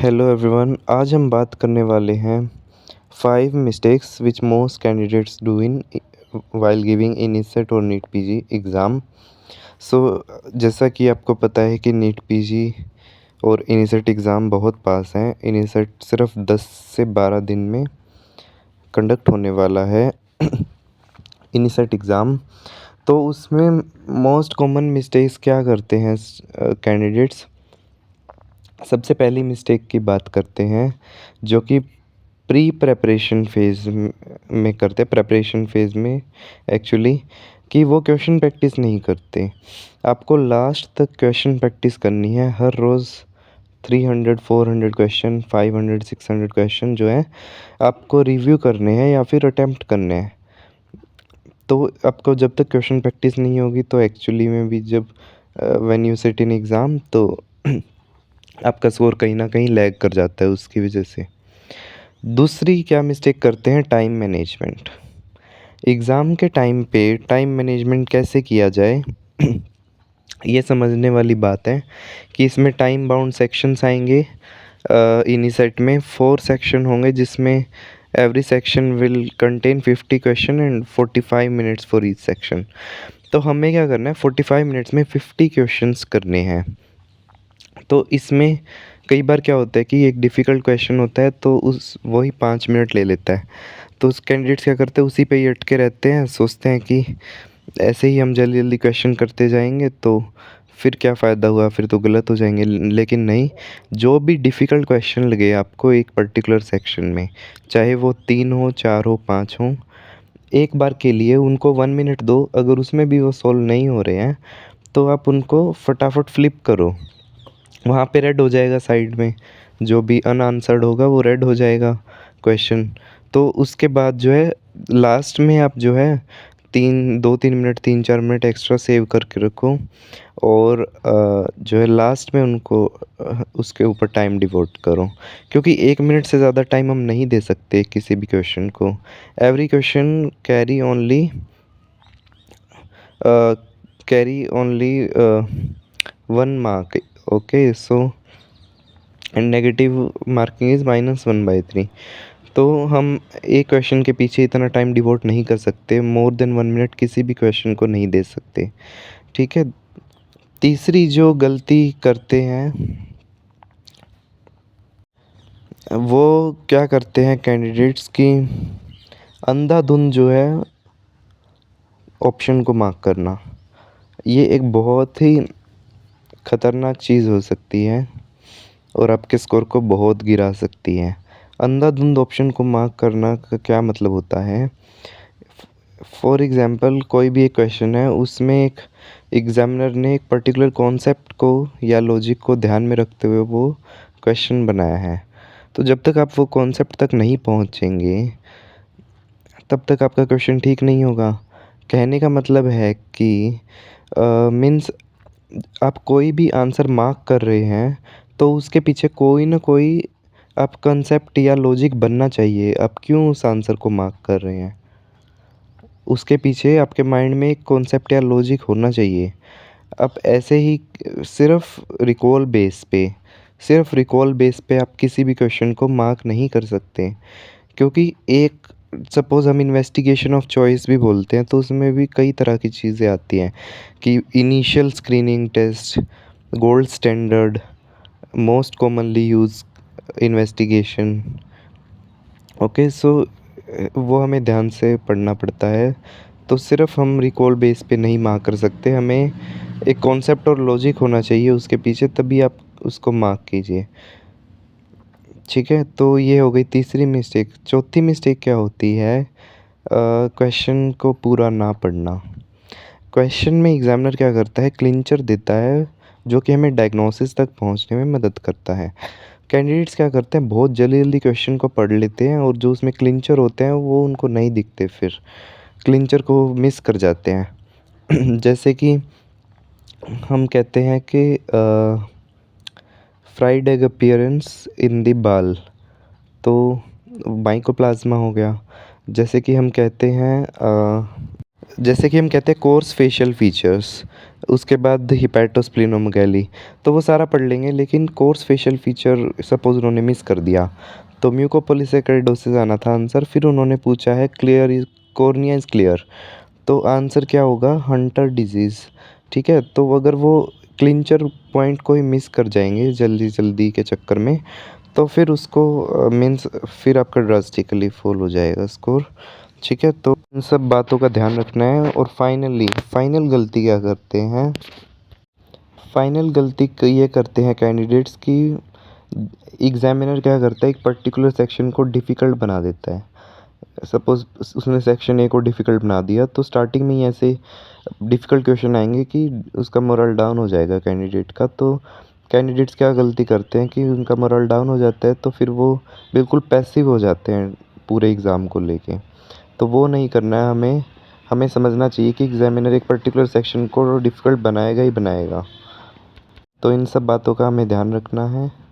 Hello everyone, आज हम बात करने वाले हैं 5 mistakes which most candidates do in while giving INICET और नीट पीजी एग्ज़ाम। सो जैसा कि आपको पता है कि नीट पीजी और इनिसेट एग्ज़ाम बहुत पास हैं। इनिसेट सिर्फ 10 से 12 दिन में कंडक्ट होने वाला है इनिसेट एग्ज़ाम। तो उसमें मोस्ट कॉमन मिस्टेक्स क्या करते हैं कैंडिडेट्स। सबसे पहली मिस्टेक की बात करते हैं जो कि प्री प्रेपरेशन फेज़ में करते, प्रेपरेशन फेज़ में एक्चुअली, कि वो क्वेश्चन प्रैक्टिस नहीं करते। आपको लास्ट तक क्वेश्चन प्रैक्टिस करनी है हर रोज़। 300 400 क्वेश्चन, 500 600 क्वेश्चन जो है आपको रिव्यू करने हैं या फिर अटेम्प्ट करने हैं। तो आपको जब तक क्वेश्चन प्रैक्टिस नहीं होगी तो एक्चुअली में भी जब when you sit in exam तो आपका स्कोर कहीं ना कहीं लैग कर जाता है उसकी वजह से। दूसरी क्या मिस्टेक करते हैं, टाइम मैनेजमेंट। एग्ज़ाम के टाइम पे टाइम मैनेजमेंट कैसे किया जाए ये समझने वाली बात है कि इसमें टाइम बाउंड सेक्शंस आएंगे। इनिसेट में 4 सेक्शन होंगे जिसमें every section will contain 50 question and 45 minutes for each section. तो हमें क्या करना है, 45 मिनट्स में 50 क्वेश्चंस करने हैं। तो इसमें कई बार क्या होता है कि एक डिफ़िकल्ट क्वेश्चन होता है तो उस वही 5 मिनट ले लेता है। तो उस कैंडिडेट्स क्या करते हैं, उसी पे ही अटके रहते हैं, सोचते हैं कि ऐसे ही हम जल्दी जल्दी क्वेश्चन करते जाएंगे तो फिर क्या फ़ायदा हुआ, फिर तो गलत हो जाएंगे। लेकिन नहीं, जो भी डिफ़िकल्ट क्वेश्चन लगे आपको एक पर्टिकुलर सेक्शन में, चाहे वो 3 हो 4 हो 5 हो, एक बार के लिए उनको 1 मिनट दो। अगर उसमें भी वो सॉल्व नहीं हो रहे हैं तो आप उनको फटाफट फ्लिप करो, वहाँ पे रेड हो जाएगा साइड में, जो भी अनआंसर्ड होगा वो रेड हो जाएगा क्वेश्चन। तो उसके बाद जो है लास्ट में आप जो है 2-3 मिनट 3-4 मिनट एक्स्ट्रा सेव करके रखो और जो है लास्ट में उनको उसके ऊपर टाइम डिवोट करो, क्योंकि 1 मिनट से ज़्यादा टाइम हम नहीं दे सकते किसी भी क्वेश्चन को। Every question carry only 1 mark. Okay, so and negative marking is -1/3। तो हम एक क्वेश्चन के पीछे इतना टाइम डिवोट नहीं कर सकते, मोर देन 1 मिनट किसी भी क्वेश्चन को नहीं दे सकते। ठीक है। तीसरी जो गलती करते हैं वो क्या करते हैं कैंडिडेट्स की, अंधाधुंध जो है ऑप्शन को मार्क करना। ये एक बहुत ही ख़तरनाक चीज़ हो सकती है और आपके स्कोर को बहुत गिरा सकती है। अंधाधुंध ऑप्शन को मार्क करना का क्या मतलब होता है, फॉर एग्ज़ाम्पल कोई भी एक क्वेश्चन है, उसमें एक एग्ज़ामिनर ने एक पर्टिकुलर कॉन्सेप्ट को या लॉजिक को ध्यान में रखते हुए वो क्वेश्चन बनाया है। तो जब तक आप वो कॉन्सेप्ट तक नहीं पहुँचेंगे तब तक आपका क्वेश्चन ठीक नहीं होगा। कहने का मतलब है कि मीन्स आप कोई भी आंसर मार्क कर रहे हैं तो उसके पीछे कोई ना कोई आप कंसेप्ट या लॉजिक बनना चाहिए। आप क्यों उस आंसर को मार्क कर रहे हैं, उसके पीछे आपके माइंड में एक कॉन्सेप्ट या लॉजिक होना चाहिए। आप ऐसे ही सिर्फ रिकॉल बेस पे आप किसी भी क्वेश्चन को मार्क नहीं कर सकते, क्योंकि एक सपोज़ हम इन्वेस्टिगेशन ऑफ चॉइस भी बोलते हैं तो उसमें भी कई तरह की चीज़ें आती हैं कि initial screening test, gold standard, most commonly use investigation. Okay, so वो हमें ध्यान से पढ़ना पड़ता है। तो सिर्फ हम रिकॉल बेस पे नहीं मार्क कर सकते, हमें एक कॉन्सेप्ट और लॉजिक होना चाहिए उसके पीछे, तभी आप उसको मार्क कीजिए। ठीक है, तो ये हो गई तीसरी मिस्टेक। चौथी मिस्टेक क्या होती है, क्वेश्चन को पूरा ना पढ़ना। क्वेश्चन में एग्जामिनर क्या करता है, क्लिंचर देता है जो कि हमें डायग्नोसिस तक पहुंचने में मदद करता है। कैंडिडेट्स क्या करते हैं, बहुत जल्दी जल्दी क्वेश्चन को पढ़ लेते हैं और जो उसमें क्लिंचर होते हैं वो उनको नहीं दिखते, फिर क्लिंचर को मिस कर जाते हैं जैसे कि हम कहते हैं कि fried egg appearance in the बाल, तो माइकोप्लाज्मा हो गया। जैसे कि हम कहते हैं जैसे कि हम कहते हैं कोर्स फेशियल फीचर्स, उसके बाद हिपैटोस्प्लिनोमेगैली, तो वो सारा पढ़ लेंगे, लेकिन कोर्स फेशियल फीचर सपोज़ उन्होंने मिस कर दिया, तो म्यूकोपॉलीसैकेराइडोसिस आना था आंसर, फिर उन्होंने पूछा है clear is cornea is clear, तो आंसर क्या होगा हंटर डिजीज़। ठीक है, तो अगर वो क्लिंचर पॉइंट को ही मिस कर जाएंगे जल्दी-जल्दी के चक्कर में, तो फिर उसको मीन्स फिर आपका ड्रास्टिकली फॉल हो जाएगा स्कोर। ठीक है, तो इन सब बातों का ध्यान रखना है। और फाइनल गलती क्या करते हैं, फाइनल गलती ये करते हैं कैंडिडेट्स की, एग्जामिनर क्या करता है एक पर्टिकुलर सेक्शन को डिफ़िकल्ट बना देता है। सपोज़ उसने सेक्शन ए को डिफ़िकल्ट बना दिया, तो स्टार्टिंग में ही ऐसे डिफ़िकल्ट क्वेश्चन आएंगे कि उसका मोरल डाउन हो जाएगा कैंडिडेट का। तो कैंडिडेट्स क्या गलती करते हैं कि उनका मोरल डाउन हो जाता है, तो फिर वो बिल्कुल पैसिव हो जाते हैं पूरे एग्ज़ाम को लेके। तो वो नहीं करना है हमें, हमें समझना चाहिए कि एग्ज़ामिनर एक पर्टिकुलर सेक्शन को डिफ़िकल्ट बनाएगा ही बनाएगा। तो इन सब बातों का हमें ध्यान रखना है।